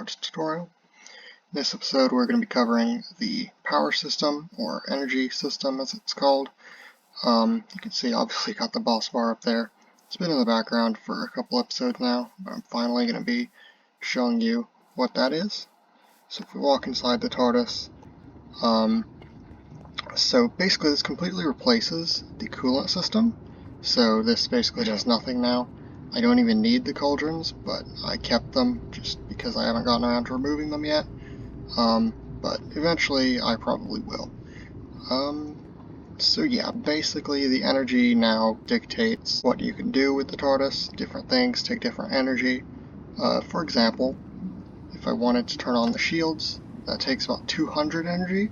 Scoreboard tutorial. In this episode we're going to be covering the power system, or energy system as it's called. You can see obviously got the boss bar up there. It's been in the background for a couple episodes now, but I'm finally going to be showing you what that is. So if we walk inside the TARDIS, so basically this completely replaces the coolant system. So this basically does nothing now. I don't even need the cauldrons, but I kept them just because I haven't gotten around to removing them yet. But eventually I probably will. So yeah, basically the energy now dictates what you can do with the TARDIS. Different things take different energy. For example, if I wanted to turn on the shields, that takes about 200 energy.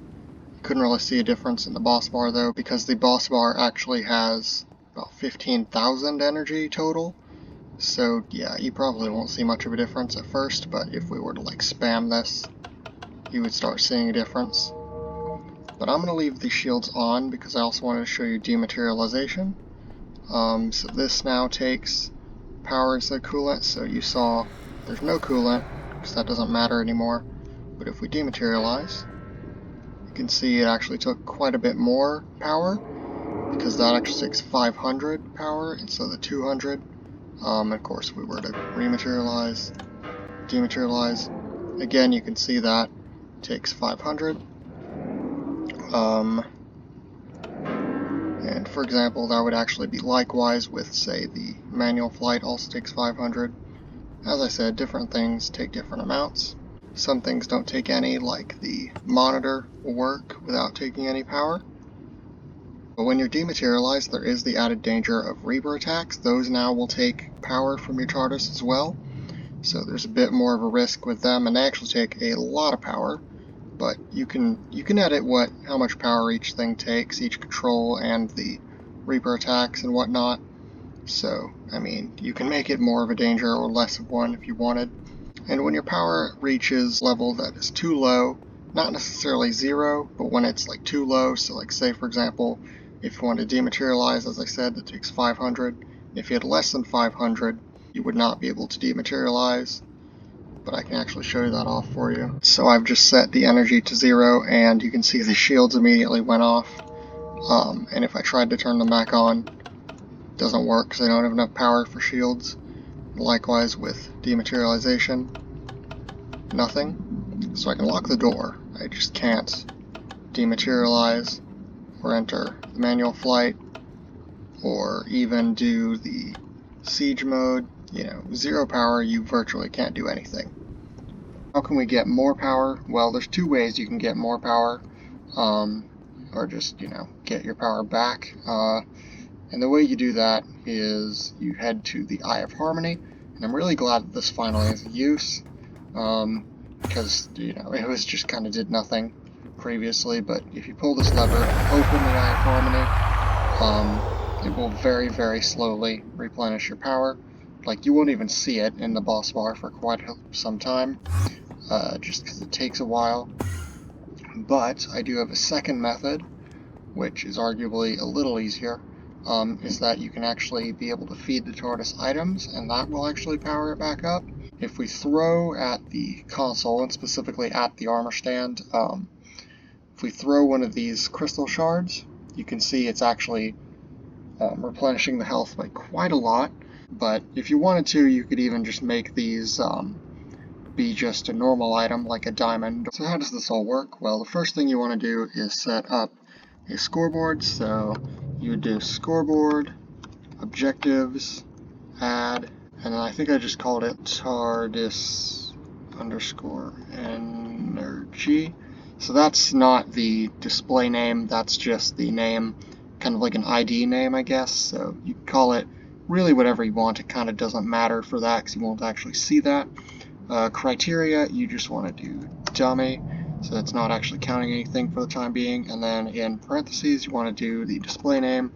Couldn't really see a difference in the boss bar though, because the boss bar actually has about 15,000 energy total. So yeah, you probably won't see much of a difference at first, but if we were to like spam this, you would start seeing a difference. But I'm going to leave the shields on because I also wanted to show you dematerialization. So this now takes power instead of coolant, so you saw there's no coolant because that doesn't matter anymore. But if we dematerialize, you can see it actually took quite a bit more power, because that actually takes 500 power instead of the 200. Of course, if we were to rematerialize, dematerialize, again you can see that it takes 500. And for example, that would actually be likewise with, say, the manual flight also takes 500. As I said, different things take different amounts. Some things don't take any, like the monitor will work without taking any power. But when you're dematerialized, there is the added danger of Reaper attacks. Those now will take power from your TARDIS as well. So there's a bit more of a risk with them, and they actually take a lot of power. But you can edit how much power each thing takes, each control, and the Reaper attacks and whatnot. So, I mean, you can make it more of a danger or less of one if you wanted. And when your power reaches level that is too low, not necessarily zero, but when it's like too low, so like say for example, if you want to dematerialize, as I said, that takes 500. If you had less than 500, you would not be able to dematerialize. But I can actually show you that off for you. So I've just set the energy to 0, and you can see the shields immediately went off. And if I tried to turn them back on, it doesn't work because I don't have enough power for shields. Likewise with dematerialization, nothing. So I can lock the door. I just can't dematerialize or enter the manual flight or even do the siege mode. You know, 0 power, you virtually can't do anything. How can we get more power? Well, there's two ways you can get more power, or just, get your power back. And the way you do that is you head to the Eye of Harmony, and I'm really glad that this finally has a use, because, it was just kind of did nothing previously, but if you pull this lever and open the Eye of Harmony, it will very, very slowly replenish your power. Like, you won't even see it in the boss bar for quite some time, just because it takes a while. But I do have a second method, which is arguably a little easier, is that you can actually be able to feed the TARDIS items, and that will actually power it back up. If we throw at the console, and specifically at the armor stand, if we throw one of these crystal shards, you can see it's actually replenishing the health by quite a lot. But if you wanted to, you could even just make these be just a normal item, like a diamond. So how does this all work? Well, the first thing you want to do is set up a scoreboard. So you would do scoreboard, objectives, add, and then I think I just called it TARDIS underscore energy. So that's not the display name, that's just the name, kind of like an ID name, I guess. So you can call it really whatever you want. It kind of doesn't matter for that because you won't actually see that. Criteria, you just want to do dummy, so it's not actually counting anything for the time being. And then in parentheses, you want to do the display name,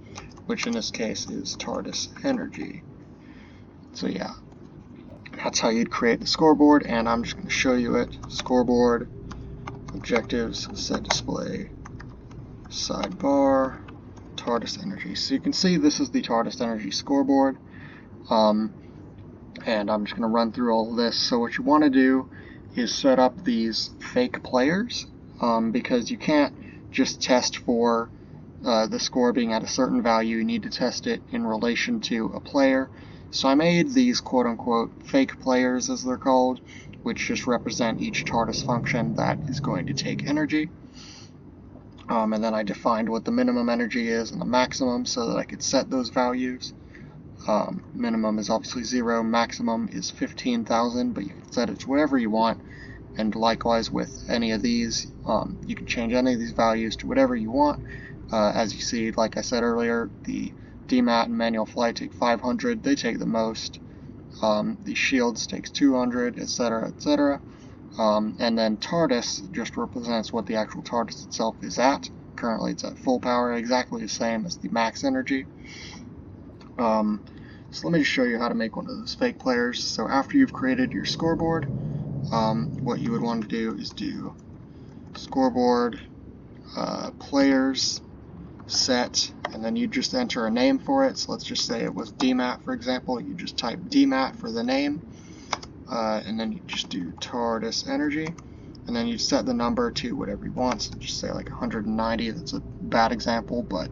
which in this case is TARDIS energy. So yeah, that's how you'd create the scoreboard, and I'm just going to show you it. Scoreboard, objectives, set display, sidebar, TARDIS energy. So you can see this is the TARDIS energy scoreboard, and I'm just going to run through all of this. So what you want to do is set up these fake players, because you can't just test for the score being at a certain value. You need to test it in relation to a player. So I made these quote-unquote fake players, as they're called, which just represent each TARDIS function that is going to take energy. And then I defined what the minimum energy is and the maximum so that I could set those values. Minimum is obviously 0, maximum is 15,000, but you can set it to whatever you want. And likewise with any of these, you can change any of these values to whatever you want. As you see, like I said earlier, the DMAT and manual flight take 500, they take the most. The shields takes 200, etc., etc. And then TARDIS just represents what the actual TARDIS itself is at. Currently it's at full power, exactly the same as the max energy. So let me just show you how to make one of those fake players. So after you've created your scoreboard, what you would want to do is do scoreboard players set, and then you just enter a name for it. So let's just say it was DMAT, for example. You just type DMAT for the name, and then you just do TARDIS energy, and then you set the number to whatever you want. So just say like 190. That's a bad example, but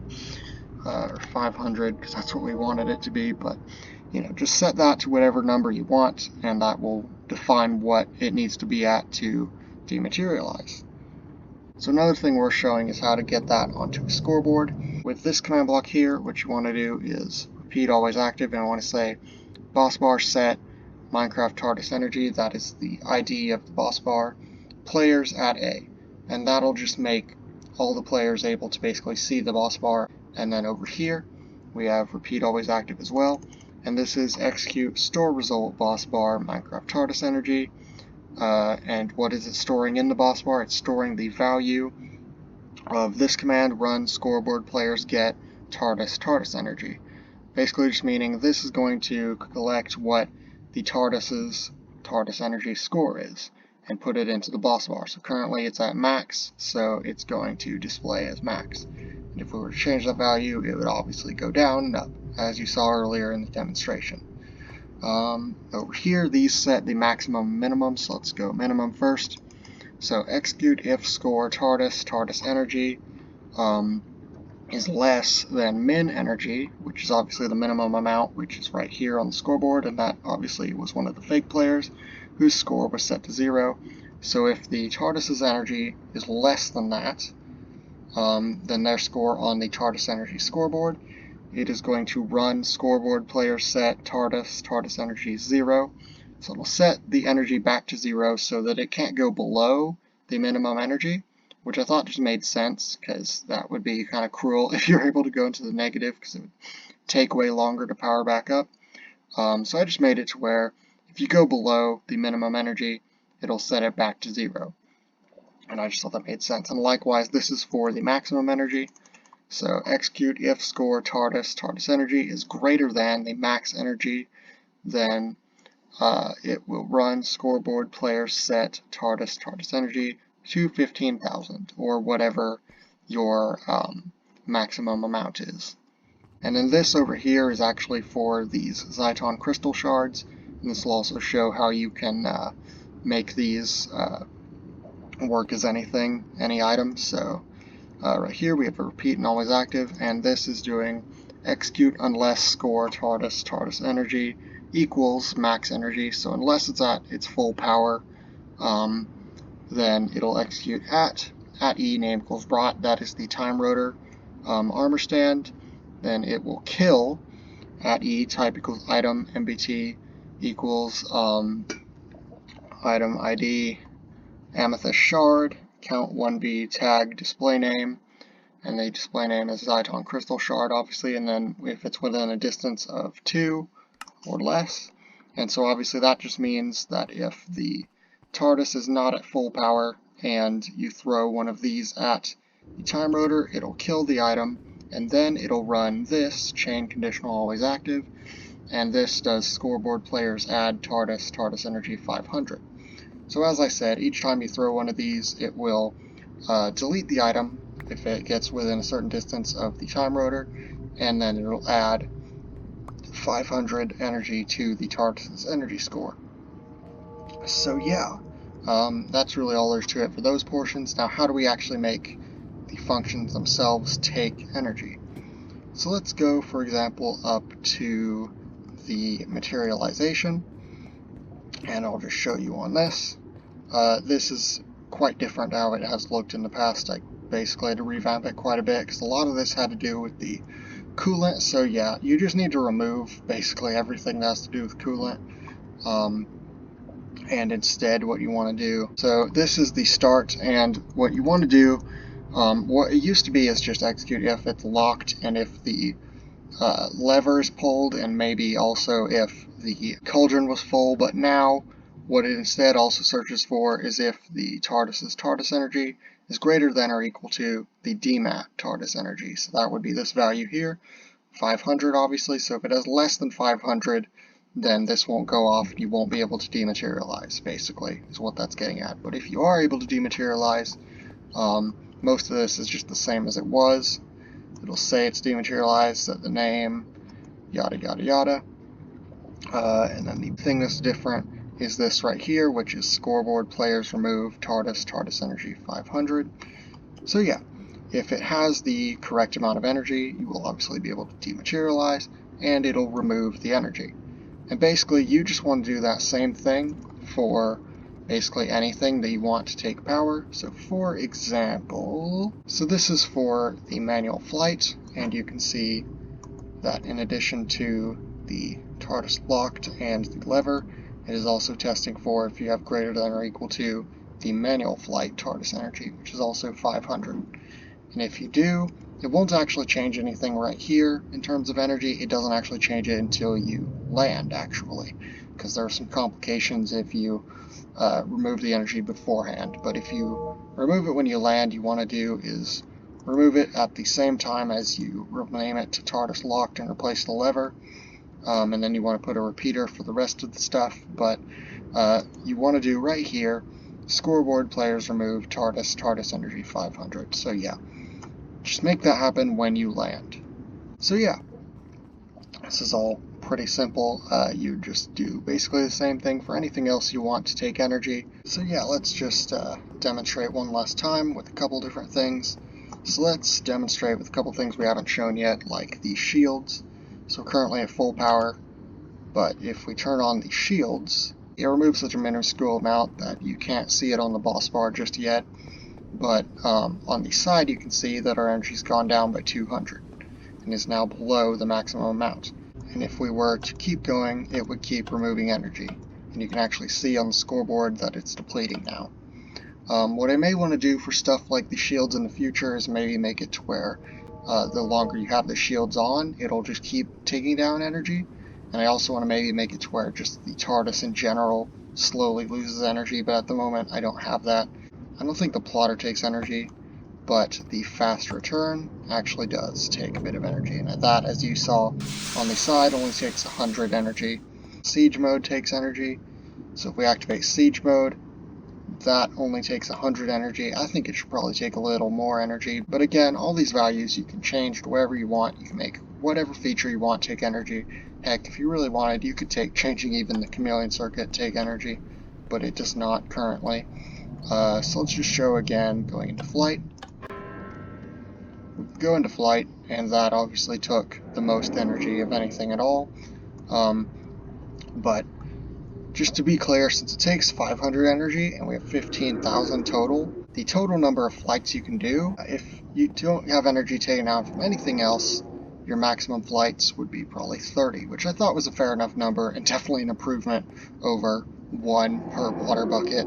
or 500, because that's what we wanted it to be. But just set that to whatever number you want, and that will define what it needs to be at to dematerialize. So another thing we're showing is how to get that onto a scoreboard. With this command block here, what you want to do is repeat always active, and I want to say boss bar set Minecraft TARDIS energy, that is the ID of the boss bar, players at A. And that'll just make all the players able to basically see the boss bar. And then over here, we have repeat always active as well. And this is execute store result boss bar Minecraft TARDIS energy. And what is it storing in the boss bar? It's storing the value of this command, run scoreboard players get TARDIS energy. Basically just meaning this is going to collect what the TARDIS's TARDIS energy score is and put it into the boss bar. So currently it's at max, so it's going to display as max. And if we were to change that value, it would obviously go down and up, as you saw earlier in the demonstration. Over here, these set the maximum and minimum, so let's go minimum first. So execute if score TARDIS energy is less than min energy, which is obviously the minimum amount, which is right here on the scoreboard, and that obviously was one of the fake players whose score was set to 0. So if the TARDIS's energy is less than that, then their score on the TARDIS energy scoreboard, it is going to run scoreboard player set TARDIS energy 0. So it'll set the energy back to 0 so that it can't go below the minimum energy, which I thought just made sense, because that would be kind of cruel if you're able to go into the negative, because it would take way longer to power back up. So I just made it to where if you go below the minimum energy, it'll set it back to 0. And I just thought that made sense. And likewise, this is for the maximum energy. So execute if score TARDIS energy is greater than the max energy, then it will run scoreboard player set TARDIS energy to 15,000, or whatever your maximum amount is. And then this over here is actually for these Zyton crystal shards, and this will also show how you can make these work as anything, any item. So right here we have a repeat and always active, and this is doing execute unless score TARDIS energy equals max energy. So unless it's at its full power, then it'll execute at E name equals brought, that is the time rotor armor stand. Then it will kill at E type equals item MBT equals item ID amethyst shard, count 1B tag display name, and the display name is Zyton crystal shard obviously, and then if it's within a distance of 2 or less. And so obviously that just means that if the TARDIS is not at full power and you throw one of these at the time rotor, it'll kill the item, and then it'll run this chain conditional always active, and this does scoreboard players add TARDIS energy 500. So as I said, each time you throw one of these, it will delete the item if it gets within a certain distance of the time rotor, and then it'll add 500 energy to the TARDIS's energy score. So yeah, That's really all there's to it for those portions. Now, how do we actually make the functions themselves take energy? So let's go, for example, up to the Materialization, and I'll just show you on this. This is quite different how it has looked in the past. I basically had to revamp it quite a bit because a lot of this had to do with the coolant. So yeah, you just need to remove basically everything that has to do with coolant. And instead what you want to do, so this is the start, and what you want to do, what it used to be is just execute if it's locked and if the lever is pulled, and maybe also if the cauldron was full, but now what it instead also searches for is if the TARDIS's TARDIS energy is greater than or equal to the DMAT TARDIS energy. So that would be this value here, 500 obviously. So if it has less than 500, then this won't go off and you won't be able to dematerialize, basically, is what that's getting at. But if you are able to dematerialize, most of this is just the same as it was. It'll say it's dematerialized, set the name, yada yada yada. And then the thing that's different is this right here, which is Scoreboard players remove TARDIS energy 500. So yeah, if it has the correct amount of energy, you will obviously be able to dematerialize, and it'll remove the energy. And basically, you just want to do that same thing for basically anything that you want to take power. So for example, so this is for the manual flight, and you can see that in addition to the TARDIS locked and the lever, it is also testing for if you have greater than or equal to the manual flight TARDIS energy, which is also 500. And if you do, it won't actually change anything right here in terms of energy. It doesn't actually change it until you land, actually, because there are some complications if you remove the energy beforehand. But if you remove it when you land, you want to do is remove it at the same time as you rename it to TARDIS locked and replace the lever. And then you want to put a repeater for the rest of the stuff. But you want to do right here, Scoreboard players remove TARDIS energy 500. So yeah, just make that happen when you land. So yeah, this is all pretty simple. You just do basically the same thing for anything else you want to take energy. So yeah, let's just demonstrate one last time with a couple different things. So let's demonstrate with a couple things we haven't shown yet, like the shields. So currently at full power, but if we turn on the shields, it removes such a minuscule amount that you can't see it on the boss bar just yet. But on the side you can see that our energy's gone down by 200 and is now below the maximum amount. And if we were to keep going, it would keep removing energy. And you can actually see on the scoreboard that it's depleting now. What I may want to do for stuff like the shields in the future is maybe make it to where the longer you have the shields on, it'll just keep taking down energy. And I also want to maybe make it to where just the TARDIS in general slowly loses energy, but at the moment I don't have that. I don't think the plotter takes energy, but the fast return actually does take a bit of energy. And that, as you saw on the side, only takes 100 energy. Siege mode takes energy, so if we activate siege mode, that only takes 100 energy. I think it should probably take a little more energy, but again, all these values you can change to wherever you want. You can make whatever feature you want take energy. Heck, if you really wanted, you could take changing even the chameleon circuit take energy, but it does not currently. So let's just show again going into flight. Go into flight, and that obviously took the most energy of anything at all. But just to be clear, since it takes 500 energy and we have 15,000 total, the total number of flights you can do, if you don't have energy taken out from anything else, your maximum flights would be probably 30, which I thought was a fair enough number and definitely an improvement over 1 per water bucket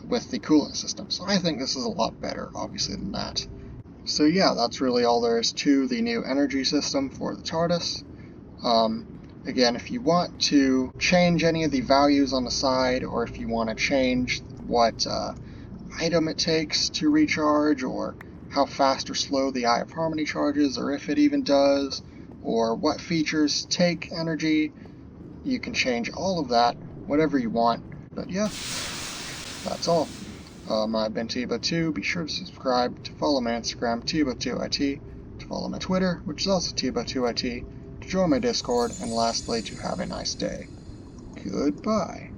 with the coolant system. So I think this is a lot better, obviously, than that. So yeah, that's really all there is to the new energy system for the TARDIS. Again, if you want to change any of the values on the side, or if you want to change what item it takes to recharge, or how fast or slow the Eye of Harmony charges, or if it even does, or what features take energy, you can change all of that, whatever you want. But yeah, that's all. I've been Tibo2. Be sure to subscribe, to follow my Instagram, Tibo2IT, to follow my Twitter, which is also Tibo2IT, to join my Discord, and lastly, to have a nice day. Goodbye.